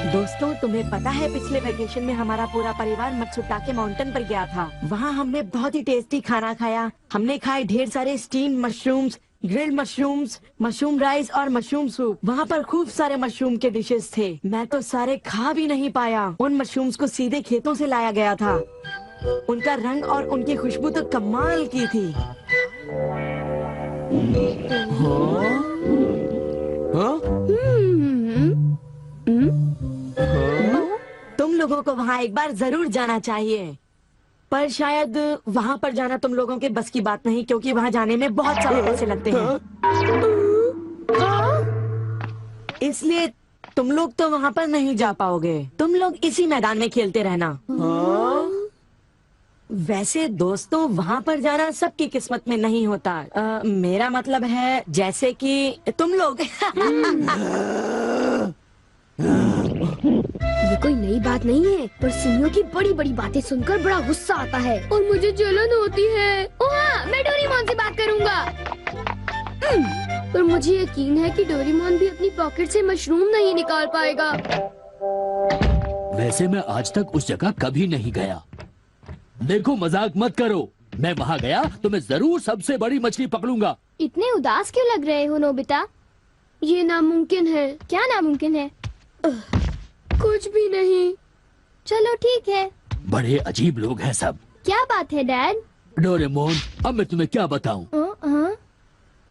दोस्तों, तुम्हें पता है पिछले वेकेशन में हमारा पूरा परिवार मत्सुटाके माउंटेन पर गया था। वहाँ हमने बहुत ही टेस्टी खाना खाया। हमने खाए ढेर सारे steam mushrooms, grilled mushrooms, mushroom rice और मशरूम सूप। वहाँ पर खूब सारे मशरूम के डिशेस थे। मैं तो सारे खा भी नहीं पाया। उन मशरूम्स को सीधे खेतों से लाया गया था। उनका रंग और उनकी खुशबू तो कमाल की थी। तुम लोगों को वहाँ एक बार जरूर जाना चाहिए, पर शायद वहाँ पर जाना तुम लोगों के बस की बात नहीं, क्योंकि वहाँ जाने में बहुत सारे पैसे लगते हैं। इसलिए तुम लोग तो वहाँ पर नहीं जा पाओगे। तुम लोग इसी मैदान में खेलते रहना। वैसे दोस्तों, वहाँ पर जाना सबकी किस्मत में नहीं होता। मेरा मतलब है जैसे कि तुम लोग। ये कोई नई बात नहीं है, पर सुनियो की बड़ी बड़ी बातें सुनकर बड़ा गुस्सा आता है और मुझे जलन होती है। ओह हाँ, मैं डोरेमोन से बात करूँगा। पर मुझे यकीन है कि डोरेमोन भी अपनी पॉकेट से मशरूम नहीं निकाल पाएगा। वैसे मैं आज तक उस जगह कभी नहीं गया। देखो, मजाक मत करो। मैं वहाँ गया तो मैं जरूर सबसे बड़ी मछली पकड़ूंगा। इतने उदास क्यों लग रहे हो नोबिता? ये नामुमकिन है। क्या नामुमकिन है? कुछ भी नहीं। चलो ठीक है। बड़े अजीब लोग हैं सब। क्या बात है डैड? डोरेमोन, अब मैं तुम्हें क्या बताऊं?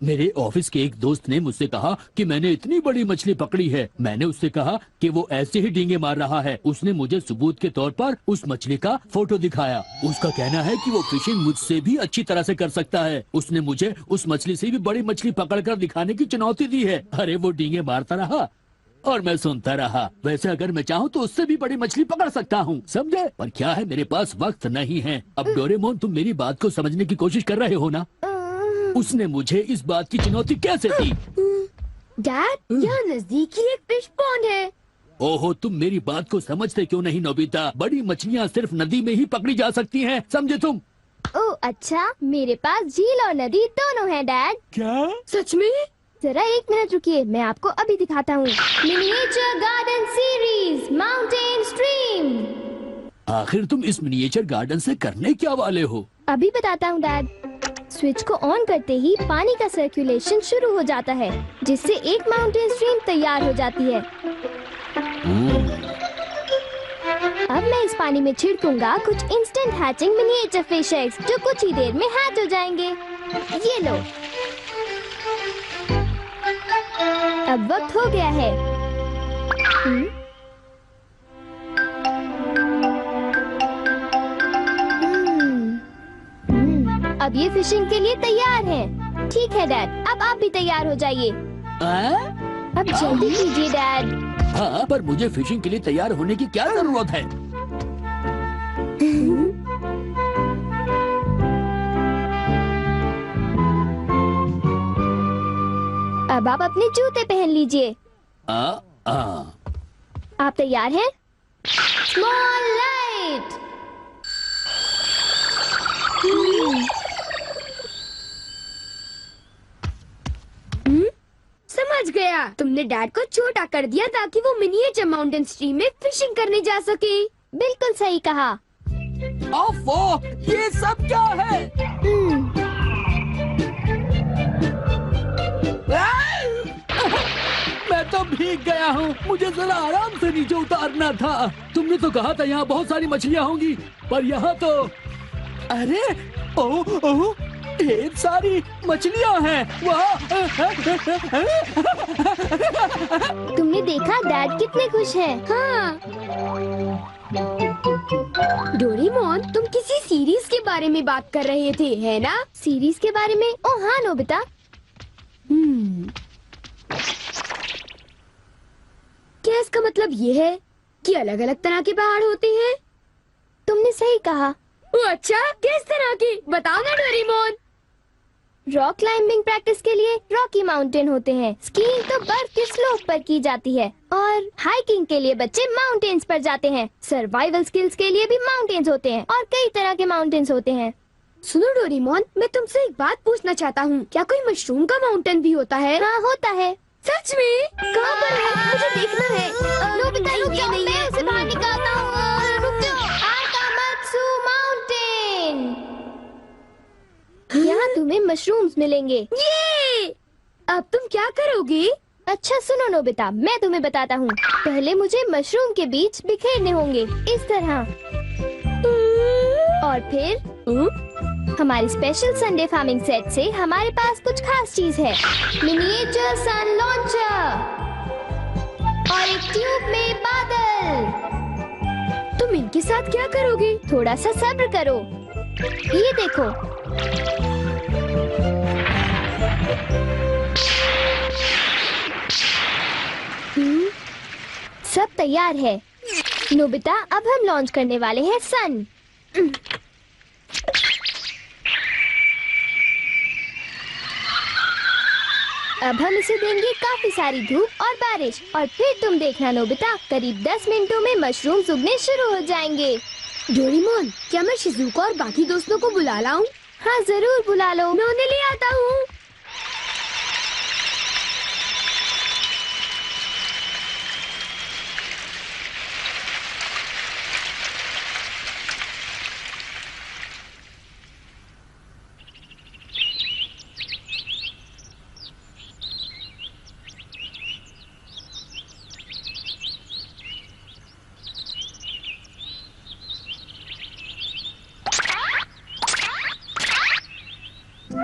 मेरे ऑफिस के एक दोस्त ने मुझसे कहा कि मैंने इतनी बड़ी मछली पकड़ी है। मैंने उससे कहा कि वो ऐसे ही डींगे मार रहा है। उसने मुझे सबूत के तौर पर उस मछली का फोटो दिखाया। उसका कहना है कि वो फिशिंग मुझसे भी अच्छी तरह से कर सकता है। उसने मुझे उस मछली से भी बड़ी मछली पकड़कर दिखाने की चुनौती दी है। अरे वो डींगे मारता रहा और मैं सुनता रहा। वैसे अगर मैं चाहूँ तो उससे भी बड़ी मछली पकड़ सकता हूँ, समझे? पर क्या है, मेरे पास वक्त नहीं है। अब डोरेमोन, तुम मेरी बात को समझने की कोशिश कर रहे हो ना? उसने मुझे इस बात की चुनौती कैसे दी? डैड, यहाँ नजदीक ही एक फिश पॉन्ड है। ओहो, तुम मेरी बात को समझते क्यों नहीं नोबिता? बड़ी मछलियाँ सिर्फ नदी में ही पकड़ी जा सकती हैं, समझे तुम? ओह अच्छा, मेरे पास झील और नदी दोनों हैं डैड। क्या? सच में? जरा एक मिनट रुकिए, मैं आपको अभी दिखाता हूँ। Miniature garden series mountain stream. आखिर तुम इस मिनिएचर गार्डन से करने क्या वाले हो? अभी बताता हूँ डैड। स्विच को ऑन करते ही पानी का सर्कुलेशन शुरू हो जाता है, जिससे एक माउंटेन स्ट्रीम तैयार हो जाती है। अब मैं इस पानी में छिड़कूंगा कुछ instant hatching miniature fish eggs, जो कुछ ही देर में हैच हो जाएंगे। ये लो। अब वक्त हो गया है। अब ये फिशिंग के लिए तैयार हैं। ठीक है डैड, अब आप भी तैयार हो जाइए। अब जल्दी कीजिए डैड। हाँ, पर मुझे फिशिंग के लिए तैयार होने की क्या जरूरत है? अब आप अपने जूते पहन लीजिए। आप तैयार हैं? Small light. समझ गया, तुमने डैड को छोटा कर दिया ताकि वो मिनिएचर माउंटेन स्ट्रीम में फिशिंग करने जा सके। बिल्कुल सही कहा। ओफो, ये सब क्या है? मैं तो भीग गया हूँ। मुझे जरा आराम से नीचे उतारना था। तुमने तो कहा था यहाँ बहुत सारी मछलियाँ होंगी, पर यहाँ तो अरे ओह, ढेर सारी मछलियाँ हैं। तुमने देखा डैड कितने खुश हैं। हाँ। डोरेमोन, तुम किसी सीरीज के बारे में बात कर रहे थे, है ना? सीरीज के बारे में? ओह हाँ नोबिता। क्या इसका मतलब ये है कि अलग अलग तरह के पहाड़ होते हैं? तुमने सही कहा। अच्छा, किस तरह की? बताओ ना डोरेमोन। रॉक क्लाइंबिंग प्रैक्टिस के लिए रॉकी माउंटेन होते हैं। स्कीइंग तो बर्फ के स्लोप पर की जाती है और हाइकिंग के लिए बच्चे माउंटेन्स पर जाते हैं। सर्वाइवल स्किल्स के लिए भी माउंटेन्स होते हैं और कई तरह के माउंटेन्स होते हैं। सुनो डोरेमोन, मैं तुमसे एक बात पूछना चाहता हूँ। क्या कोई मशरूम का माउंटेन भी होता है? हाँ होता है। सच में? कहाँ पर है? मुझे देखना है। नोबिता रुक जाओ, मैं उसे बाहर निकालता हूँ। रुक जाओ। आकामात्सु माउंटेन। यहाँ तुम्हें मशरूम्स मिलेंगे। ये! अब तुम क्या करोगी? अच्छा सुनो नोबिता, मैं तुम्हें बताता हूँ। पहले मुझे मशरूम के बीज बिखेरने होंगे, इस तरह। और फिर हमारी स्पेशल संडे फार्मिंग सेट से हमारे पास कुछ खास चीज है। मिनिएचर सन लॉन्चर और एक ट्यूब में बादल। तुम इनके साथ क्या करोगी? थोड़ा सा सब्र करो। ये देखो। सब तैयार है। नोबिता, अब हम लॉन्च करने वाले हैं सन। अब हम इसे देंगे काफी सारी धूप और बारिश, और फिर तुम देखना नोबिता, करीब 10 मिनटों में मशरूम्स उगने शुरू हो जाएंगे। डोरेमोन, क्या मैं शिजुका और बाकी दोस्तों को बुला लाऊं? हाँ जरूर बुला लो, मैं उन्हें ले आता हूँ।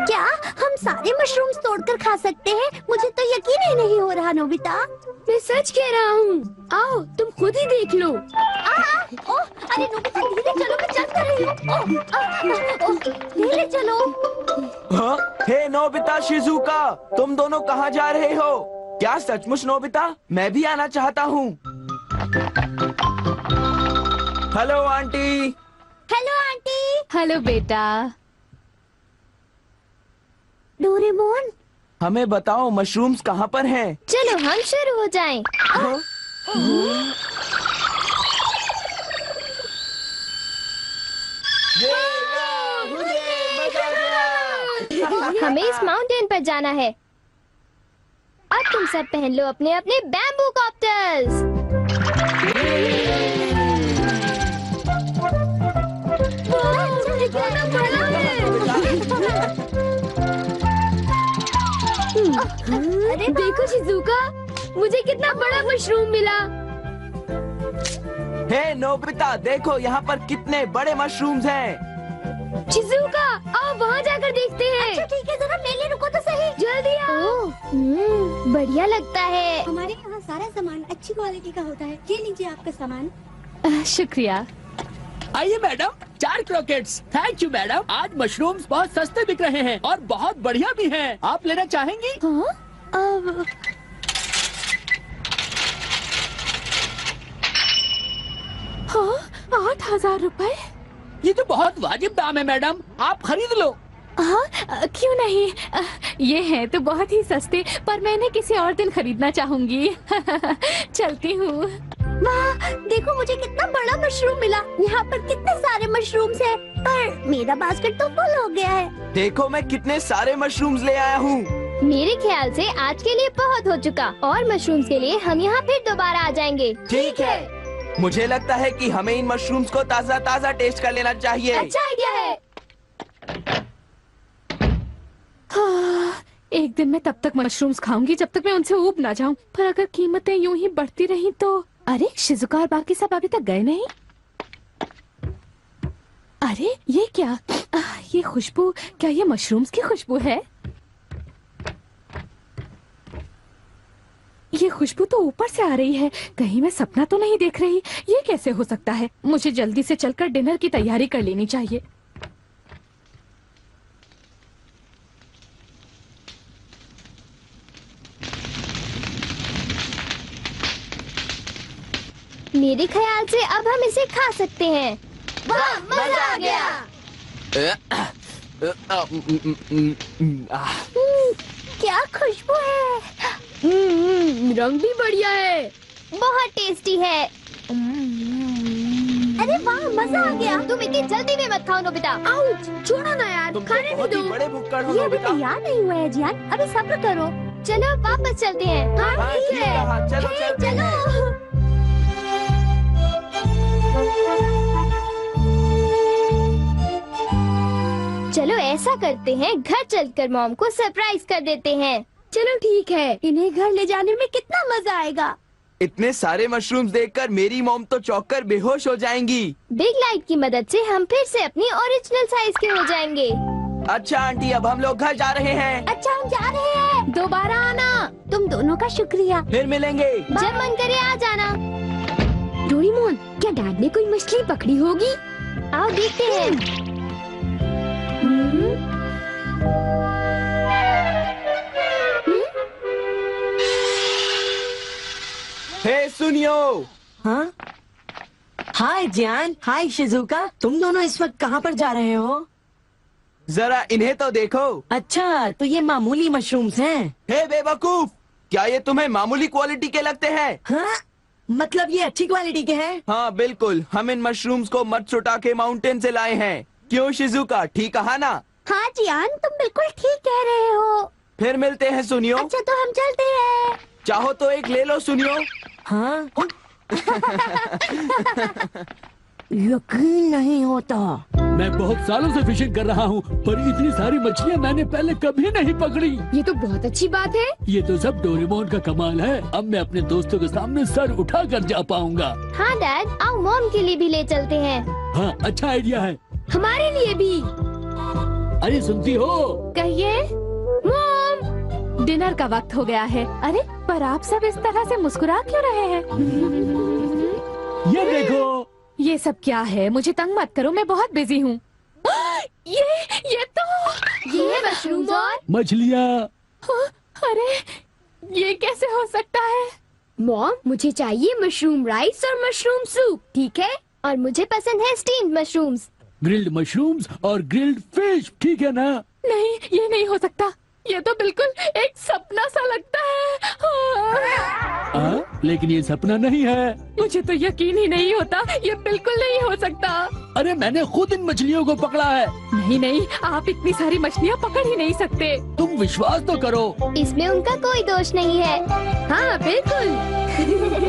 क्या हम सारे मशरूम्स तोड़कर खा सकते हैं? मुझे तो यकीन ही नहीं हो रहा नोबिता। मैं सच कह रहा हूँ। आओ तुम खुद ही देख लो। अरे नोबिता धीरे चलो, मैं चल कर रही हूँ। धीरे चलो। हाँ? हे नोबिता, शिजुका, तुम दोनों कहाँ जा रहे हो? क्या सचमुच नोबिता? मैं भी आना चाहता हूँ। Hello aunty. Hello aunty. Hello बेटा। डोरेमोन, हमें बताओ मशरूम्स कहाँ पर हैं? चलो हम शुरू हो जाएं। हाँ? हमें इस माउंटेन पर जाना है। अब तुम सब पहन लो अपने अपने बैम्बू कॉप्टर्स। अरे देखो शिजुका, मुझे कितना बड़ा मशरूम मिला। हे नोबिता, देखो यहाँ पर कितने बड़े मशरूम्स हैं। शिजुका, आओ वहाँ जाकर देखते हैं। अच्छा ठीक है, जरा मेरे लिए रुको तो सही। जल्दी आओ। बढ़िया लगता है। हमारे यहाँ सारा सामान अच्छी क्वालिटी का होता है। ये लीजिए आपका सामान। शुक्रिया। आइए madam, 4 croquettes. Thank you madam. आज मशरूम्स बहुत सस्ते बिक रहे हैं और बहुत बढ़िया भी हैं। आप लेना चाहेंगी? हाँ? हाँ, 8,000 रुपए। ये तो बहुत वाजिब दाम है मैडम, आप खरीद लो। हाँ, क्यों नहीं। ये है तो बहुत ही सस्ते, पर मैं इन्हें किसी और दिन खरीदना चाहूंगी। चलती हूँ। वाह, देखो मुझे कितना बड़ा मशरूम मिला। यहाँ पर कितने सारे मशरूम्स हैं, पर मेरा बास्केट तो फुल हो गया है। देखो मैं कितने सारे मशरूम्स ले आया हूँ। मेरे ख्याल से आज के लिए बहुत हो चुका, और मशरूम्स के लिए हम यहाँ फिर दोबारा आ जाएंगे। ठीक है। मुझे लगता है कि हमें इन मशरूम्स को ताज़ा ताज़ा टेस्ट कर लेना चाहिए। अच्छा आइडिया है। हाँ, एक दिन मैं तब तक मशरूम्स खाऊंगी जब तक मैं उनसे ऊब ना जाऊं। पर अगर कीमतें यूं ही बढ़ती रही तो। अरे शिजुका और बाकी सब अभी तक गए नहीं। अरे ये क्या? ये खुशबू, क्या ये मशरूम्स की खुशबू है? ये खुशबू तो ऊपर से आ रही है। कहीं मैं सपना तो नहीं देख रही? ये कैसे हो सकता है? मुझे जल्दी से चलकर डिनर की तैयारी कर लेनी चाहिए। मेरे ख्याल से अब हम इसे खा सकते हैं। वाह, मजा आ गया। क्या खुशबू है। रंग भी बढ़िया है। बहुत टेस्टी है। अरे वाह, मजा आ गया। तुम इतनी जल्दी में मत खाओ नोबिता। आउच, छोड़ो ना यार, तुम खाने तो भी बहुत दो। ही बड़े भुक्कड़ हो ये अभी नोबिता। तैयार नहीं हुआ है जियान, अभी सब्र करो। चलो वापस चलते हैं। हाँ, ठीक है। चलो चलते हैं। चलो ऐसा करते हैं, घर चलकर मॉम को सरप्राइज कर देते हैं। चलो ठीक है, इन्हें घर ले जाने में कितना मजा आएगा। इतने सारे मशरूम्स देखकर मेरी मॉम तो चौंक कर बेहोश हो जाएंगी। बिग लाइट की मदद से हम फिर से अपनी ओरिजिनल साइज के हो जाएंगे। अच्छा आंटी, अब हम लोग घर जा रहे हैं। अच्छा हम जा रहे हैं। दोबारा आना। तुम दोनों का शुक्रिया। फिर मिलेंगे। जब मन करे आ जाना। डोरेमोन, क्या डैड ने कोई मछली पकड़ी होगी? आओ देखते हैं। हे सुनियो। हाँ, हाय जियान, हाय शिजुका, तुम दोनों इस वक्त कहाँ पर जा रहे हो? जरा इन्हें तो देखो। अच्छा, तो ये मामूली मशरूम्स हैं। हे बेवकूफ, क्या ये तुम्हें मामूली क्वालिटी के लगते हैं? हाँ, मतलब ये अच्छी क्वालिटी के हैं? हाँ बिल्कुल, हम इन मशरूम्स को मत्सुटाके माउंटेन से लाए हैं। क्यों शिजुका, ठीक कहा ना? हाँ जियान, तुम बिल्कुल ठीक कह रहे हो। फिर मिलते हैं सुनियो। अच्छा तो हम चलते हैं। चाहो तो एक ले लो सुनियो। हाँ। यकीन नहीं होता। मैं बहुत सालों से फिशिंग कर रहा हूँ, पर इतनी सारी मछलियाँ मैंने पहले कभी नहीं पकड़ी। ये तो बहुत अच्छी बात है। ये तो सब डोरेमोन का कमाल है। अब मैं अपने दोस्तों के सामने सर उठा कर जा पाऊंगा। हाँ डैड, आओ मॉम के लिए भी ले चलते हैं। हाँ, अच्छा आइडिया है। हमारे लिए भी। अरे सुनती हो? कहिए। मॉम, डिनर का वक्त हो गया है। अरे पर आप सब इस तरह से मुस्कुरा क्यों रहे हैं? ये देखो। ये सब क्या है? मुझे तंग मत करो, मैं बहुत बिजी हूँ। ये तो ये मशरूम और मछलियाँ। अरे ये कैसे हो सकता है? मॉम, मुझे चाहिए मशरूम राइस और मशरूम सूप, ठीक है? और मुझे पसंद है स्टीम्ड मशरूम्स। ग्रिल्ड मशरूम्स और ग्रिल्ड फिश, ठीक है ना? नहीं, ये नहीं हो सकता। ये तो बिल्कुल एक सपना सा लगता है। लेकिन ये सपना नहीं है। मुझे तो यकीन ही नहीं होता, ये बिल्कुल नहीं हो सकता। अरे मैंने खुद इन मछलियों को पकड़ा है। नहीं नहीं, आप इतनी सारी मछलियाँ पकड़ ही नहीं सकते। तुम विश्वास तो करो। इसमें उनका कोई दोष नहीं है। हाँ बिल्कुल।